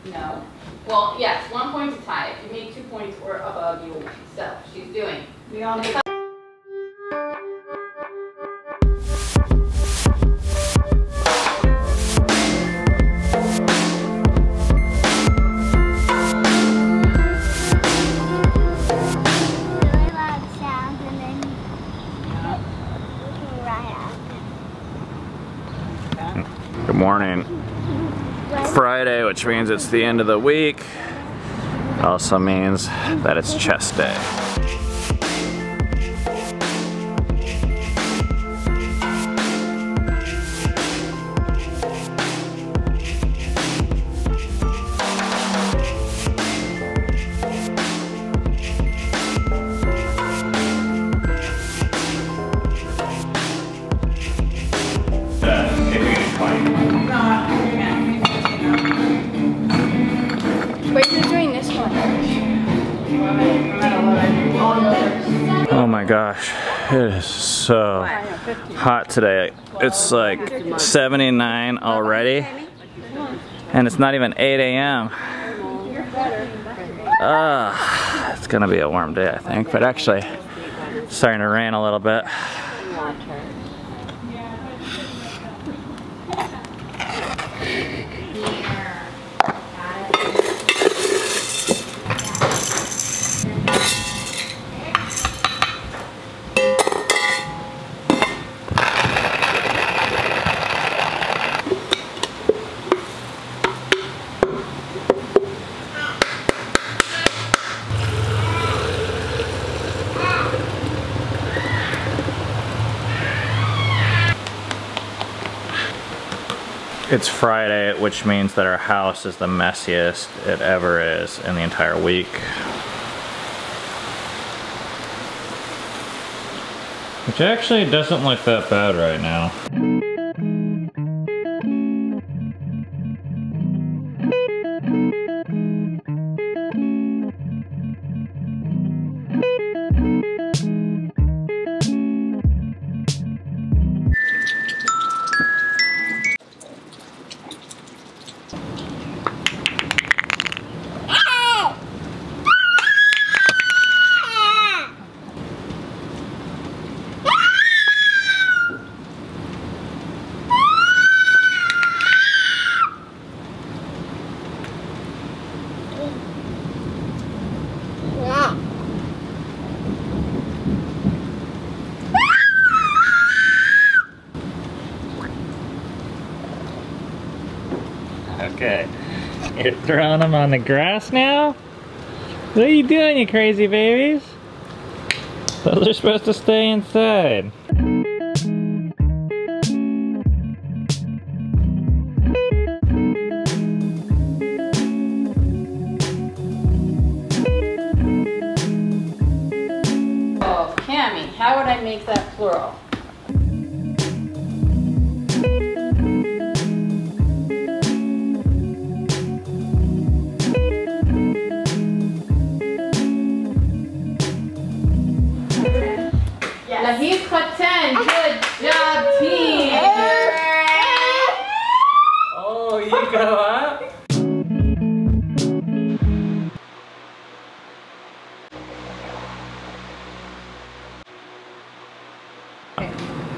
No. Well, yes, 1 point to tie. If you make 2 points or above, you will win. So, she's doing. We all make Good morning. Friday, which means it's the end of the week. Also means that it's chest day. Oh my gosh, it is so hot today. It's like 79 already, and it's not even 8 a.m. It's gonna be a warm day, I think, but actually it's starting to rain a little bit. It's Friday, which means that our house is the messiest it ever is in the entire week. Which actually doesn't look that bad right now. Okay, you're throwing them on the grass now? What are you doing, you crazy babies? Those are supposed to stay inside. Oh, Cammy, how would I make that plural? He's cut 10. Good job, team. Oh, you go up?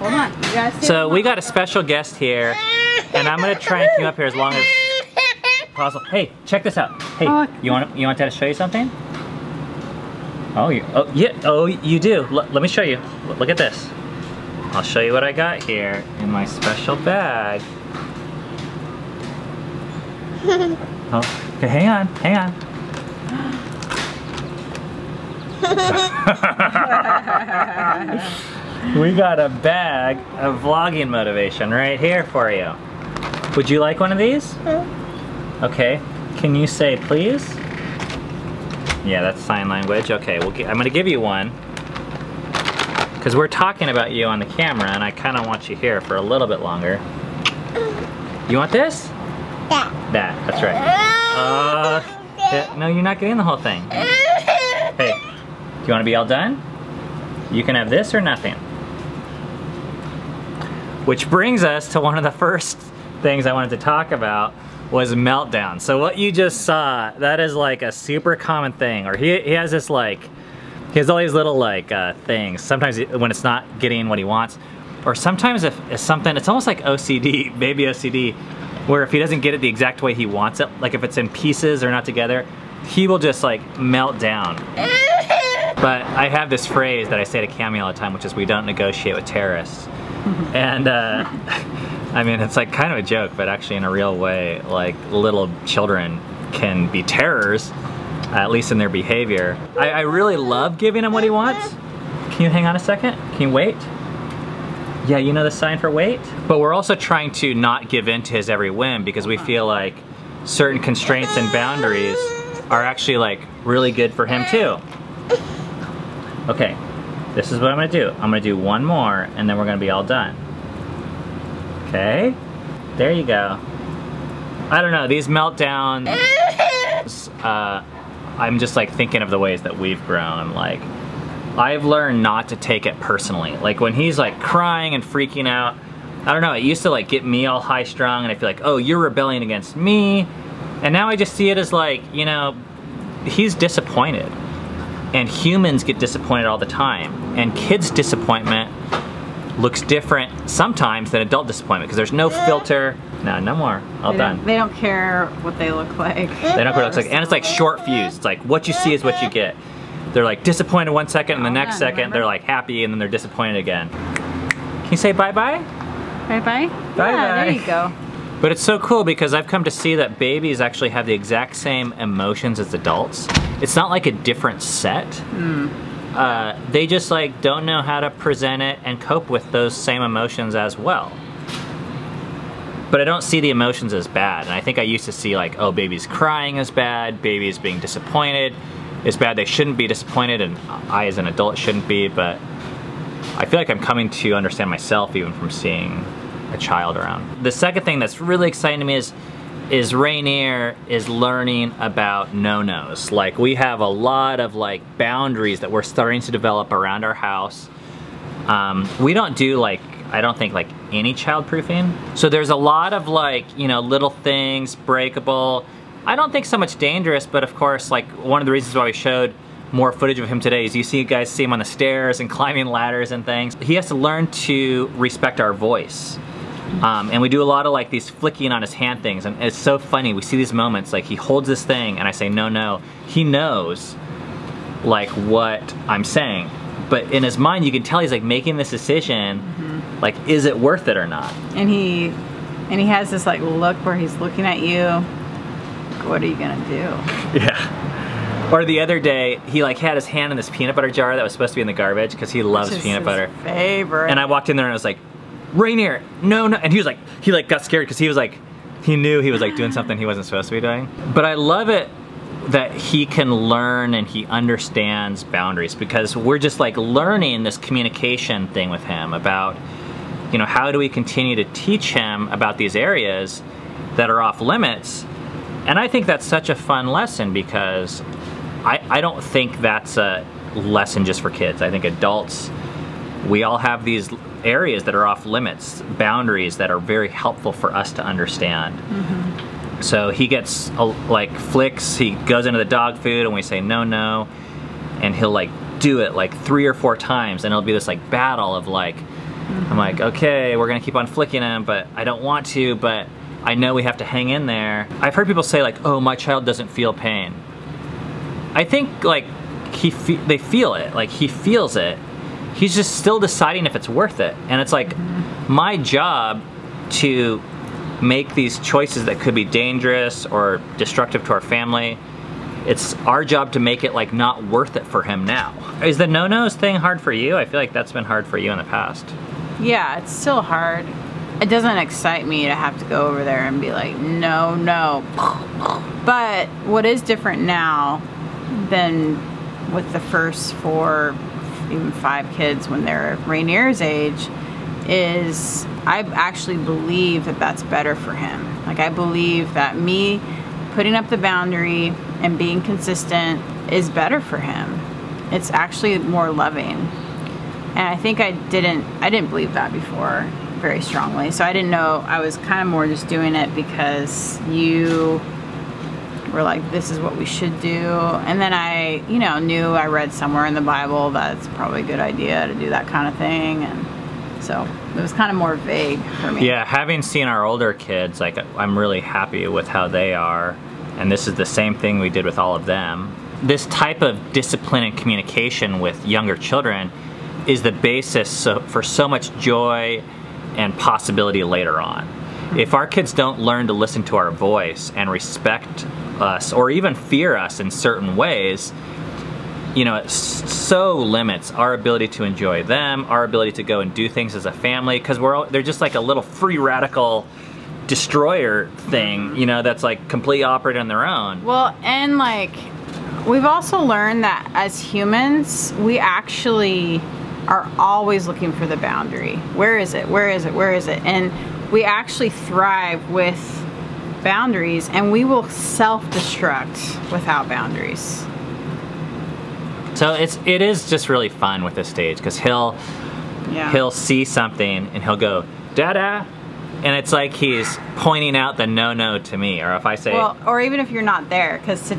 Hold on. You gotta So we got a special guest here, and I'm gonna try and keep him up here as long as possible. Hey, check this out. Hey, you want Dad to show you something? Oh, you do. Let me show you. Look at this. I'll show you what I got here in my special bag. Oh, okay, hang on. We got a bag of vlogging motivation right here for you. Would you like one of these? Okay, can you say please? Yeah, that's sign language. Okay, I'm gonna give you one because we're talking about you on the camera and I kind of want you here for a little bit longer. You want this? That's right. No, you're not getting the whole thing. Hey, do you want to be all done? You can have this or nothing. Which brings us to one of the first things I wanted to talk about was meltdown. So what you just saw, that is like a super common thing. Or he has this like, he has all these little like things. Sometimes when it's not getting what he wants, or sometimes if it's something, it's almost like OCD, baby OCD, where if he doesn't get it the exact way he wants it, like if it's in pieces or not together, he will just like melt down. But I have this phrase that I say to Cammy all the time, which is we don't negotiate with terrorists. And I mean, it's like kind of a joke, but actually in a real way, like little children can be terrors, at least in their behavior. I really love giving him what he wants. Can you hang on a second? Can you wait? Yeah, you know the sign for wait? But we're also trying to not give in to his every whim because we feel like certain constraints and boundaries are actually like really good for him too. Okay, this is what I'm gonna do. I'm gonna do one more and then we're gonna be all done. Okay, there you go. I don't know, these meltdowns, I'm just like thinking of the ways that we've grown. Like, I've learned not to take it personally. Like when he's like crying and freaking out, I don't know, it used to like get me all high strung and I feel like, oh, you're rebelling against me. And now I just see it as like, you know, he's disappointed. And humans get disappointed all the time. And kids' disappointment looks different sometimes than adult disappointment because there's no filter. No, no more. All done. They don't care what they look like. They don't care what it looks like. And it's like short fuse. It's like what you see is what you get. They're like disappointed 1 second and the next second they're like happy and then they're disappointed again. Can you say bye-bye? Bye-bye? Bye-bye. Yeah, there you go. But it's so cool because I've come to see that babies actually have the exact same emotions as adults. It's not like a different set. They just like don't know how to present it and cope with those same emotions as well. But I don't see the emotions as bad. And I think I used to see like, oh, babies crying is bad, babies being disappointed is bad. They shouldn't be disappointed and I as an adult shouldn't be, but I feel like I'm coming to understand myself even from seeing a child around. The second thing that's really exciting to me is Rainier is learning about no-nos. Like we have a lot of like boundaries that we're starting to develop around our house. We don't do like, I don't think like any child-proofing. So there's a lot of like, you know, little things, breakable. I don't think so much dangerous, but of course like one of the reasons why we showed more footage of him today is you guys see him on the stairs and climbing ladders and things. He has to learn to respect our voice. And we do a lot of like these flicking on his hand things and it's so funny. We see these moments like he holds this thing and I say no, no. He knows like what I'm saying. But in his mind you can tell he's like making this decision, like is it worth it or not? And he has this like look where he's looking at you. What are you gonna do? Yeah. Or the other day, he like had his hand in this peanut butter jar that was supposed to be in the garbage because he loves peanut butter. Favorite. And I walked in there and I was like, Rainier, no, no. And he was like, he like got scared because he was like, he knew he was like doing something he wasn't supposed to be doing. But I love it that he can learn and he understands boundaries because we're just like learning this communication thing with him about, you know, how do we continue to teach him about these areas that are off limits. And I think that's such a fun lesson because I don't think that's a lesson just for kids. I think adults, we all have these areas that are off limits, boundaries that are very helpful for us to understand. So he gets like flicks, he goes into the dog food and we say no, no, and he'll like do it like 3 or 4 times and it'll be this like battle of like, I'm like, okay, we're gonna keep on flicking him, but I don't want to, but I know we have to hang in there. I've heard people say like, oh, my child doesn't feel pain. I think like they feel it, like he feels it. He's just still deciding if it's worth it. And it's like my job to make these choices that could be dangerous or destructive to our family. It's our job to make it like not worth it for him now. Is the no-nos thing hard for you? I feel like that's been hard for you in the past. Yeah, it's still hard. It doesn't excite me to have to go over there and be like, no, no. But what is different now than with the first 4, even 5 kids when they're Rainier's age is I actually believe that that's better for him. Like I believe that me putting up the boundary and being consistent is better for him. It's actually more loving. And I think I didn't believe that before. very strongly. So I didn't know, I was kind of more just doing it because you were like, this is what we should do. And then I, you know, knew I read somewhere in the Bible that it's probably a good idea to do that kind of thing. And so it was kind of more vague for me. Yeah, having seen our older kids, like I'm really happy with how they are. And this is the same thing we did with all of them. This type of discipline and communication with younger children is the basis for so much joy and possibility later on. If our kids don't learn to listen to our voice and respect us or even fear us in certain ways, you know, it so limits our ability to enjoy them, our ability to go and do things as a family, because they're just like a little free radical destroyer thing, you know, that's like completely operating on their own. Well, and like, we've also learned that as humans, we actually are always looking for the boundary. Where is it? Where is it? Where is it? And we actually thrive with boundaries, and we will self-destruct without boundaries. So it is just really fun with this stage, because he'll see something and he'll go, Dada, and it's like he's pointing out the no-no to me, or if I say, well, or even if you're not there, because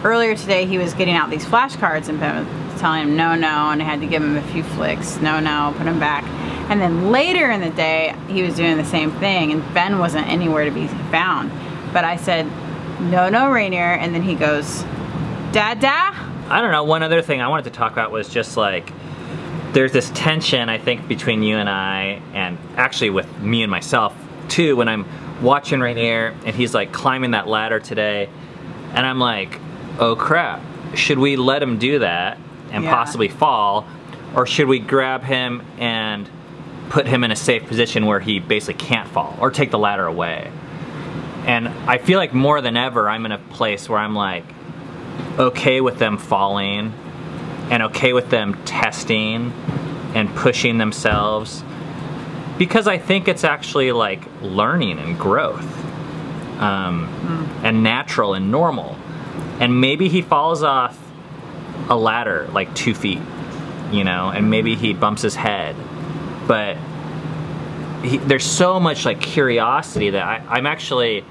earlier today he was getting out these flashcards and Ben was telling him no, and I had to give him a few flicks, no, put him back. And then later in the day, he was doing the same thing, and Ben wasn't anywhere to be found. But I said, no, Rainier, and then he goes, Dada? I don't know, one other thing I wanted to talk about was just like, there's this tension, I think, between you and I, and actually with me and myself, too, when I'm watching Rainier, and he's like climbing that ladder today, and I'm like, oh crap, should we let him do that and possibly fall, or should we grab him and put him in a safe position where he basically can't fall, or take the ladder away? And I feel like more than ever I'm in a place where I'm like okay with them falling and okay with them testing and pushing themselves, because I think it's actually like learning and growth, and natural and normal. And maybe he falls off a ladder like 2 feet, you know, and maybe he bumps his head, but there's so much like curiosity that I'm actually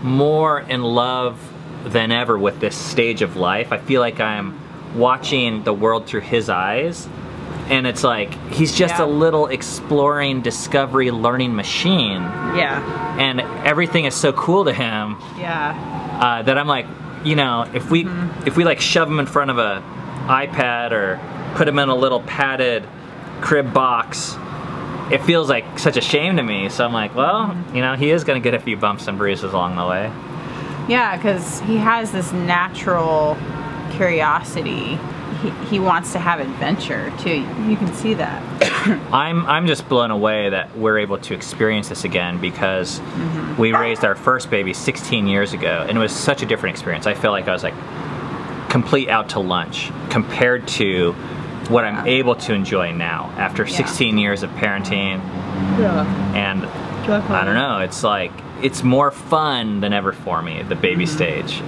more in love than ever with this stage of life. I feel like I'm watching the world through his eyes, and it's like he's just a little exploring, discovery, learning machine. Yeah. And everything is so cool to him. Yeah. That I'm like, you know, if we like shove him in front of a iPad or put him in a little padded crib box, it feels like such a shame to me. So I'm like, well, you know, he is gonna get a few bumps and bruises along the way. Yeah, because he has this natural curiosity. He wants to have adventure too. You can see that. I'm just blown away that we're able to experience this again, because we raised our first baby 16 years ago, and it was such a different experience. I feel like I was like complete out to lunch compared to what I'm able to enjoy now after 16 years of parenting. And I don't know, it's like, it's more fun than ever for me, the baby stage.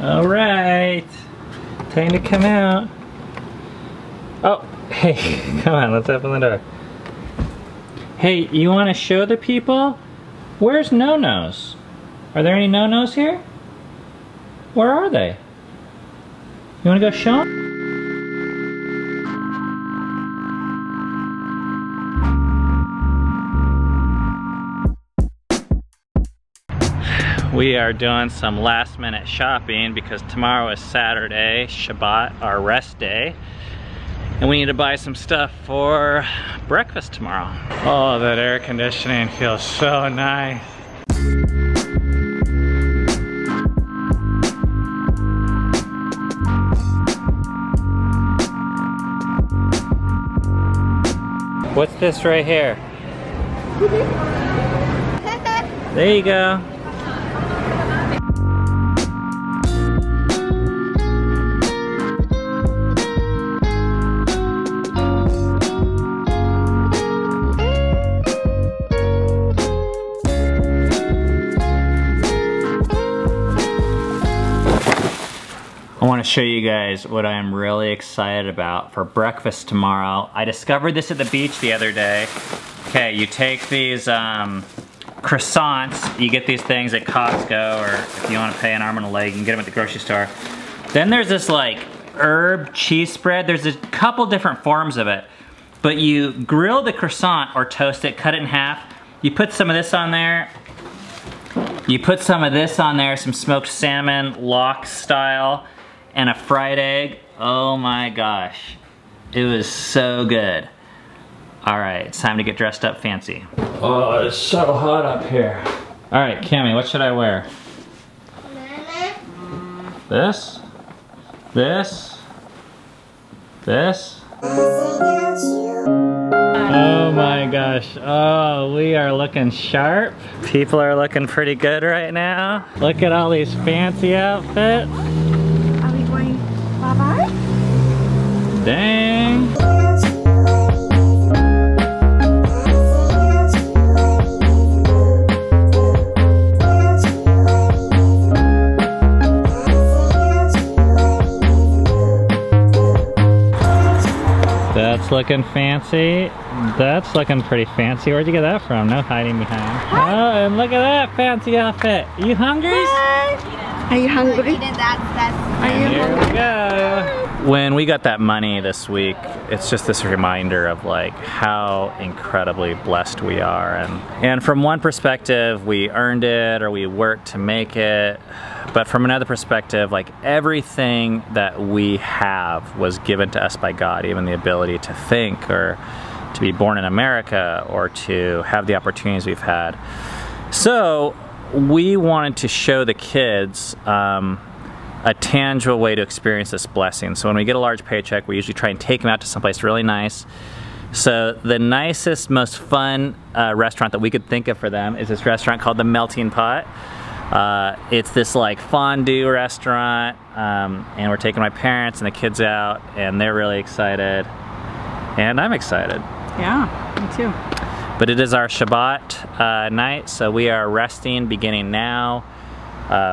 All right, time to come out. Oh, hey, come on, let's open the door. Hey, you want to show the people? Where's No-Nos? Are there any No-Nos here? Where are they? You want to go show them? We are doing some last minute shopping because tomorrow is Saturday, Shabbat, our rest day. And we need to buy some stuff for breakfast tomorrow. Oh, that air conditioning feels so nice. What's this right here? There you go. I want to show you guys what I am really excited about for breakfast tomorrow. I discovered this at the beach the other day. Okay, you take these croissants. You get these things at Costco, or if you want to pay an arm and a leg, you can get them at the grocery store. Then there's this like herb cheese spread. There's a couple different forms of it. But you grill the croissant or toast it, cut it in half. You put some of this on there. You put some of this on there, some smoked salmon, lox style, and a fried egg. Oh my gosh. It was so good. All right, it's time to get dressed up fancy. Oh, it's so hot up here. All right, Cammy, what should I wear? This? This? This? Oh my gosh. Oh, we are looking sharp. People are looking pretty good right now. Look at all these fancy outfits. Are we going bye-bye? Dang. That's looking fancy. That's looking pretty fancy. Where'd you get that from? No hiding behind. Oh, and look at that fancy outfit. You hungry? Are you hungry? Here we go. When we got that money this week, it's just this reminder of like how incredibly blessed we are. And from one perspective, we earned it or we worked to make it. But from another perspective, like everything that we have was given to us by God, even the ability to think or to be born in America or to have the opportunities we've had. So we wanted to show the kids a tangible way to experience this blessing. So when we get a large paycheck, we usually try and take them out to someplace really nice. So the nicest, most fun restaurant that we could think of for them is this restaurant called the Melting Pot. It's this like fondue restaurant, and we're taking my parents and the kids out, and they're really excited, and I'm excited. Yeah, me too. But it is our Shabbat night, so we are resting beginning now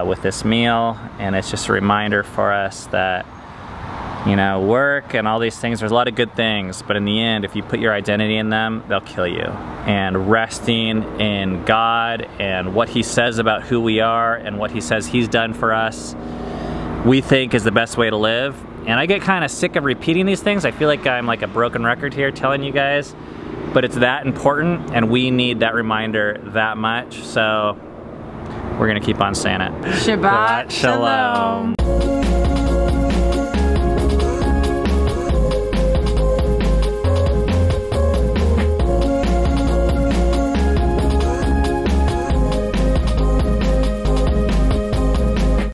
with this meal, and it's just a reminder for us that, you know, work and all these things, there's a lot of good things, but in the end, if you put your identity in them, they'll kill you. And resting in God and what He says about who we are and what He says He's done for us, we think is the best way to live. And I get kind of sick of repeating these things. I feel like I'm like a broken record here telling you guys, but it's that important and we need that reminder that much. So we're gonna keep on saying it. Shabbat Shalom.